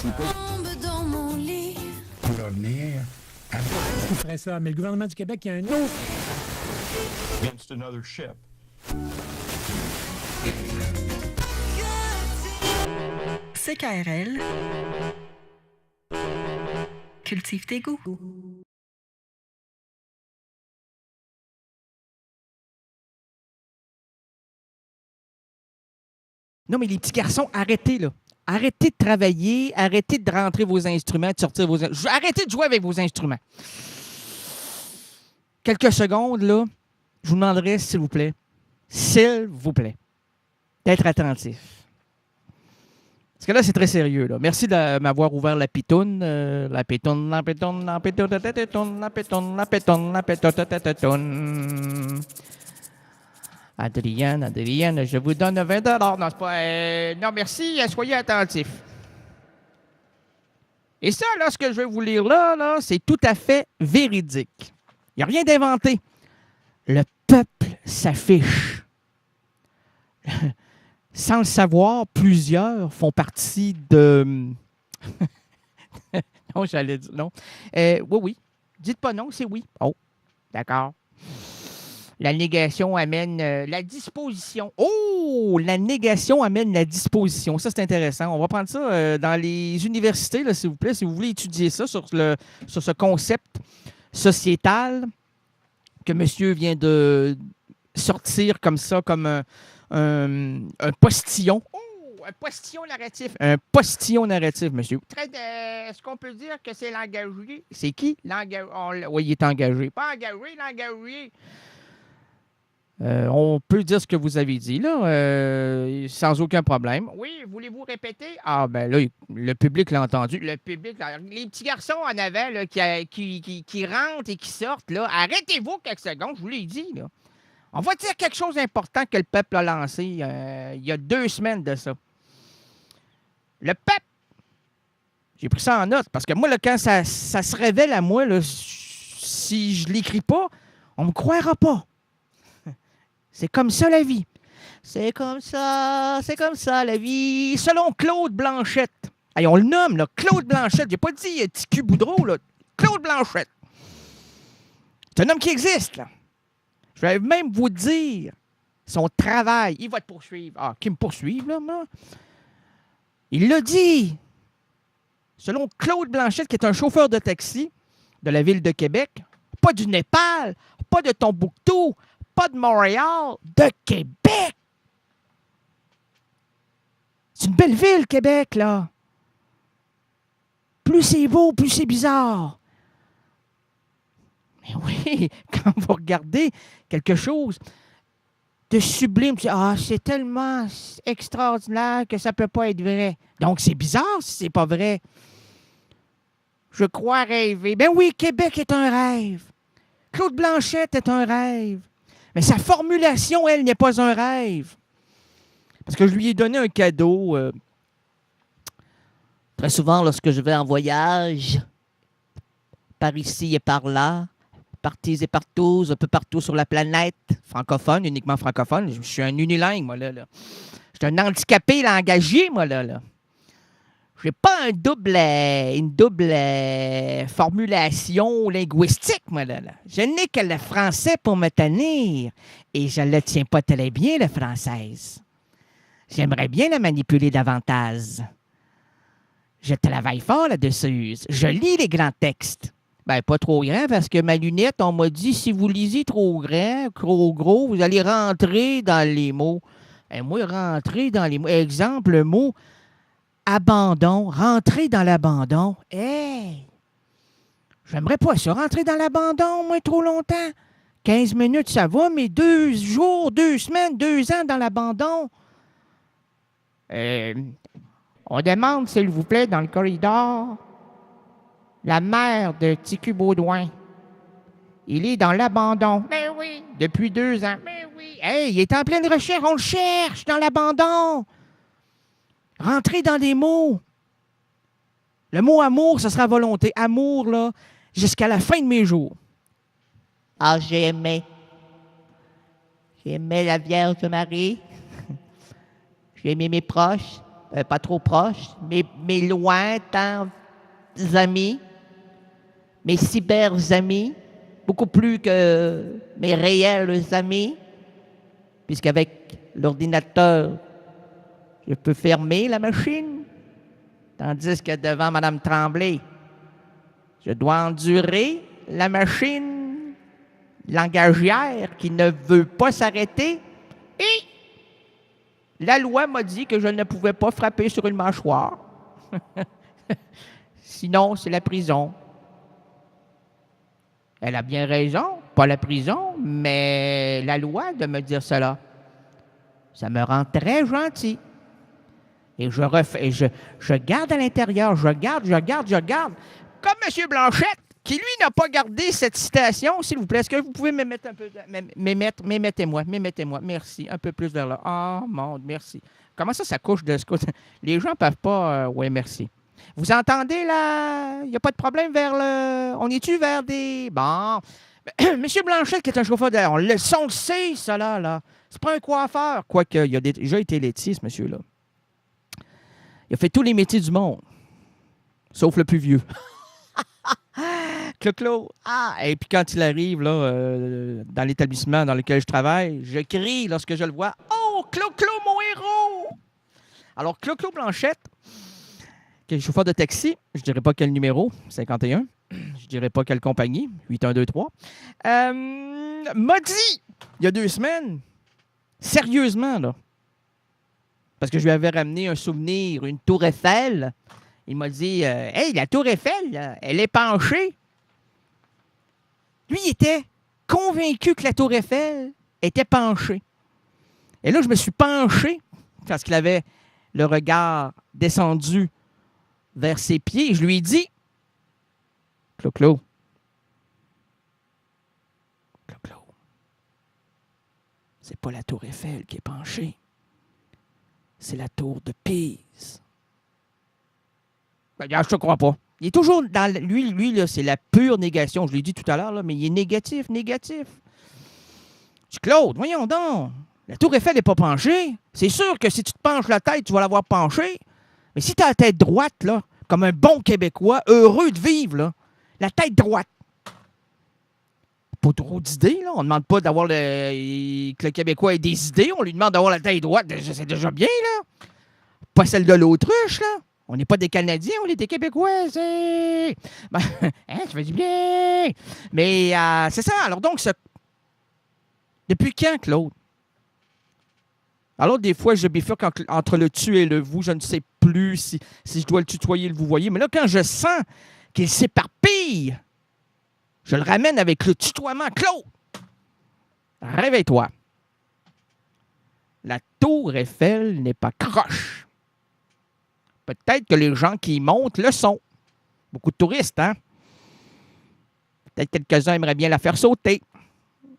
C'est pas dans mon lit. pour revenir. Qui ferait ça? Mais le gouvernement du Québec, il y a un autre. Against another ship. CKRL. Cultive tes goûts. Non, mais les petits garçons, arrêtez, là. Arrêtez de travailler, arrêtez de rentrer vos instruments, de sortir vos instruments. Arrêtez de jouer avec vos instruments. Quelques secondes, là, je vous demanderai, s'il vous plaît, d'être attentif. Parce que là, c'est très sérieux, là. Merci de m'avoir ouvert la pitoune. La pitoune, la pitoune, la pitoune, la pitoune, la pitoune, la pitoune, la pitoune, la pitoune. Adrienne, je vous donne 20 $. Non, c'est pas... non, merci, soyez attentifs. Et ça, là, ce que je vais vous lire là, c'est tout à fait véridique. Il n'y a rien d'inventé. Le peuple s'affiche. Sans le savoir, plusieurs font partie de... non, j'allais dire non. Oui. Dites pas non, c'est oui. Oh, d'accord. La négation amène la disposition. Oh! La négation amène la disposition. Ça, c'est intéressant. On va prendre ça dans les universités, là, s'il vous plaît, si vous voulez étudier ça sur ce concept sociétal que monsieur vient de sortir comme ça, comme un postillon. Oh! Un postillon narratif. Un postillon narratif, monsieur. Est-ce qu'on peut dire que c'est l'engagé? C'est qui? Oui, il est engagé. Pas engagé, l'engagé. On peut dire ce que vous avez dit, là, sans aucun problème. Oui, voulez-vous répéter? Ah, ben là, le public l'a entendu. Le public, les petits garçons en avant là, qui rentrent et qui sortent, là, arrêtez-vous quelques secondes, je vous l'ai dit, là. On va dire quelque chose d'important que le peuple a lancé il y a 2 semaines de ça. Le peuple, j'ai pris ça en note, parce que moi, là, quand ça se révèle à moi, là, si je ne l'écris pas, on ne me croira pas. C'est comme ça, la vie. C'est comme ça la vie. Selon Claude Blanchette. Hey, on le nomme, là, Claude Blanchette. J'ai pas dit Ticu Boudreau, là. Claude Blanchette. C'est un homme qui existe, là. Je vais même vous dire son travail. Il va te poursuivre. Ah, qui me poursuive, là, moi? Il l'a dit. Selon Claude Blanchette, qui est un chauffeur de taxi de la ville de Québec, pas du Népal, pas de Tombouctou, pas de Montréal, de Québec. C'est une belle ville, Québec, là. Plus c'est beau, plus c'est bizarre. Mais oui, quand vous regardez quelque chose de sublime, c'est tellement extraordinaire que ça ne peut pas être vrai. Donc, c'est bizarre si c'est pas vrai. Je crois rêver. Ben oui, Québec est un rêve. Claude Blanchette est un rêve. Mais sa formulation, elle, n'est pas un rêve. Parce que je lui ai donné un cadeau. Très souvent, lorsque je vais en voyage, par ici et par là, partis et partout, un peu partout sur la planète, francophone, uniquement francophone. Je suis un unilingue, moi, là. Je suis un handicapé langagier, moi, là. Je n'ai pas une double formulation linguistique, moi, là. Je n'ai que le français pour me tenir. Et je ne le tiens pas très bien, le française. J'aimerais bien la manipuler davantage. Je travaille fort là-dessus. Je lis les grands textes. Ben, pas trop grand, parce que ma lunette, on m'a dit, si vous lisez trop grand, trop gros, vous allez rentrer dans les mots. Et moi, rentrer dans les mots. Exemple, le mot abandon, rentrer dans l'abandon. Hey! J'aimerais pas ça, rentrer dans l'abandon, moi, trop longtemps. 15 minutes, ça va, mais 2 jours, 2 semaines, 2 ans dans l'abandon. On demande, s'il vous plaît, dans le corridor, la mère de Ticu Baudouin. Il est dans l'abandon. Mais oui. Depuis 2 ans. Mais oui. Hey, il est en pleine recherche. On le cherche dans l'abandon. Rentrez dans des mots. Le mot amour, ce sera volonté. Amour, là, jusqu'à la fin de mes jours. Ah, j'ai aimé. J'ai aimé la Vierge Marie. J'ai aimé mes proches. pas trop proches, mes lointains amis, mes cyberamis, beaucoup plus que mes réels amis, puisqu'avec l'ordinateur, je peux fermer la machine, tandis que devant Mme Tremblay, je dois endurer la machine langagière qui ne veut pas s'arrêter et la loi m'a dit que je ne pouvais pas frapper sur une mâchoire. Sinon, c'est la prison. Elle a bien raison, pas la prison, mais la loi de me dire cela. Ça me rend très gentil. Et je garde à l'intérieur, je garde. Comme M. Blanchette, qui, lui, n'a pas gardé cette citation, s'il vous plaît. Est-ce que vous pouvez me mettre un peu... Mettez-moi. Merci. Un peu plus vers là. Oh, mon Dieu, merci. Comment ça couche de ce côté? Les gens ne peuvent pas... oui, merci. Vous entendez, là? Il n'y a pas de problème vers le... On est-tu vers des... Bon. M. Blanchette, qui est un chauffeur d'air, le son le sait, ça, là. C'est pas un coiffeur. Quoique, il a déjà été laitier, ce monsieur-là. Il a fait tous les métiers du monde. Sauf le plus vieux. Clo-clo. Et puis quand il arrive là, dans l'établissement dans lequel je travaille, je crie lorsque je le vois. Oh, Clo-clo, mon héros! Alors, Clo-clo Blanchette, qui est chauffeur de taxi, je dirais pas quel numéro, 51, je dirais pas quelle compagnie, 8123, m'a dit, il y a 2 semaines, sérieusement, là, parce que je lui avais ramené un souvenir, une tour Eiffel. Il m'a dit, hey, la tour Eiffel, là, elle est penchée. Lui, il était convaincu que la tour Eiffel était penchée. Et là, je me suis penché parce qu'il avait le regard descendu vers ses pieds. Et je lui ai dit, Clo-clo, c'est pas la tour Eiffel qui est penchée. C'est la tour de Pise. Regarde, je te crois pas. Il est toujours dans... Lui là, c'est la pure négation. Je l'ai dit tout à l'heure, là, mais il est négatif. Je dis, Claude, voyons donc. La tour Eiffel n'est pas penchée. C'est sûr que si tu te penches la tête, tu vas l'avoir penchée. Mais si tu as la tête droite, là, comme un bon Québécois, heureux de vivre, là, la tête droite. Pas trop d'idées, là. On ne demande pas d'avoir que le Québécois ait des idées. On lui demande d'avoir la tête droite. C'est déjà bien, là. Pas celle de l'autruche, là. On n'est pas des Canadiens, on est des Québécois. C'est... Ben, ça fait du bien. Mais c'est ça. Alors donc, depuis quand, Claude? Alors, des fois, je bifurque entre le tu et le vous. Je ne sais plus si je dois le tutoyer, le vous voyez. Mais là, quand je sens qu'il s'éparpille, je le ramène avec le tutoiement. Claude, réveille-toi. La tour Eiffel n'est pas croche. Peut-être que les gens qui y montent le sont. Beaucoup de touristes, hein? Peut-être quelques-uns aimeraient bien la faire sauter.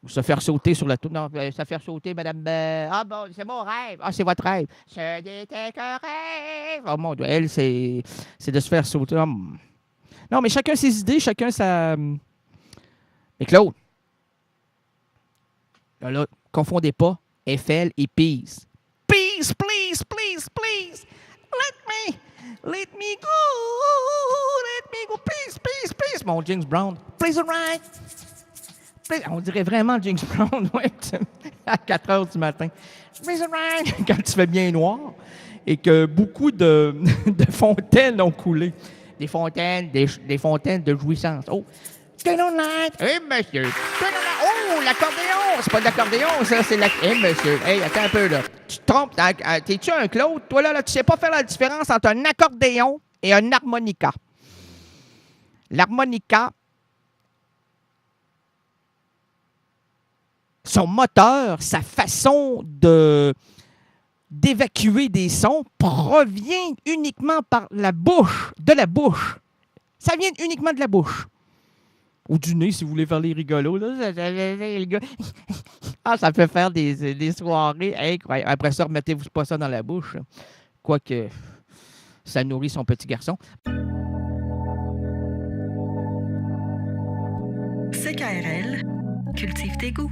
Ou se faire sauter sur la tour. Non, se faire sauter, madame... Ah bon, c'est mon rêve. Ah, c'est votre rêve. Ce n'était qu'un rêve. Oh mon Dieu, elle, c'est de se faire sauter. Non, mais chacun ses idées, chacun sa... Mais Claude, là, confondez pas Eiffel et Pise. Pise, please. Let me go, please. Mon James Brown, please alright. On dirait vraiment James Brown, ouais, à 4 heures du matin. Please alright, quand tu fais bien noir et que beaucoup de fontaines ont coulé. Des fontaines de jouissance. Oh, turn on light. Hey, monsieur. Turn on light. Oh, l'accordéon. C'est pas de l'accordéon, ça, c'est la... Hey, monsieur. Hey, attends un peu, là. Tu te trompes. T'es-tu un Claude? Toi, là, tu sais pas faire la différence entre un accordéon et un harmonica. L'harmonica, son moteur, sa façon d'évacuer des sons provient uniquement par de la bouche. Ça vient uniquement de la bouche. Ou du nez, si vous voulez faire les rigolos. Là. Ça peut faire des soirées incroyables. Après ça, remettez-vous pas ça dans la bouche. Quoique, ça nourrit son petit garçon. CKRL, cultive tes goûts.